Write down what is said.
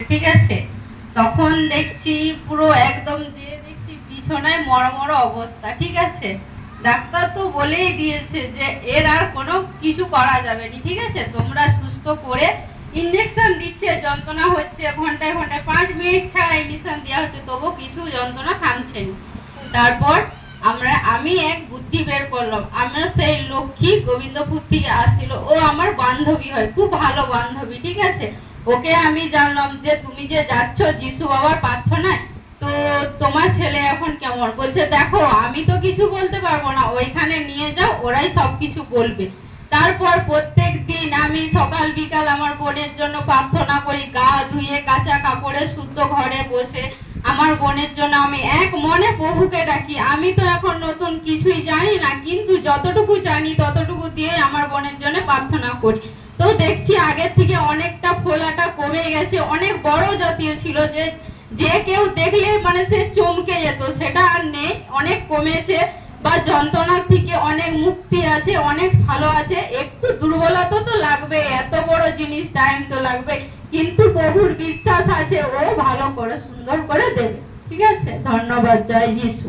ঠিক আছে। তখন দেখছি পুরো একদম দিয়ে দেখছি বিছানায় মরমর অবস্থা, ঠিক আছে। ডাক্তার তো বলেই দিয়েছে যে এর আর কোনো কিছু করা যাবে না, ঠিক আছে, তোমরা সুস্থ করে ইঞ্জেকশন দিচ্ছে, যন্ত্রণা হচ্ছে ঘন্টায় ঘন্টায় 5 মিনিট ছাড়া ইঞ্জেকশন দেওয়া হচ্ছে, তবু কিছু যন্ত্রণা থামছে না। তারপর আমি এক বুদ্ধি বের করলাম। আমরা সেই লক্ষ্মী গোবিন্দপুর থেকে আসছিল, ও আমার বান্ধবী হয়, খুব ভালো বান্ধবী, ঠিক আছে। ওকে আমি জানলাম যে তুমি যে যাচ্ছ যিশু বাবার প্রার্থনায়, তো তোমার ছেলে এখন কেমন? বলছে দেখো আমি তো কিছু বলতে পারবো না, ওইখানে নিয়ে যাও, ওরাই সবকিছু বলবে। তারপর প্রত্যেক দিন আমি সকাল বিকাল আমার বোনের জন্য প্রার্থনা করি, গা ধুয়ে কাঁচা কাপড়ে শুদ্ধ ঘরে বসে আমার বোনের জন্য আমি এক মনে প্রভুকে ডাকি। আমি তো এখন নতুন কিছুই জানি না, কিন্তু যতটুকু জানি ততটুকু দিয়ে আমার বোনের জন্য প্রার্থনা করি। তো দেখছি আগের থেকে অনেকটা ফোলাটা কমে গেছে, অনেক বড় জাতীয় ছিল, যে যে কেউ দেখলে মানে সে চমকে যেত, সেটা আর নেই, অনেক কমেছে, বা যন্ত্রণার থেকে অনেক মুক্তি আছে, অনেক ভালো আছে। একটু দুর্বলতা তো লাগবে, এত বড় জিনিস টাইম তো লাগবে, কিন্তু প্রভুর বিশ্বাস আছে ও ভালো করে সুন্দর করে দেবে, ঠিক আছে। ধন্যবাদ, জয় যিশু।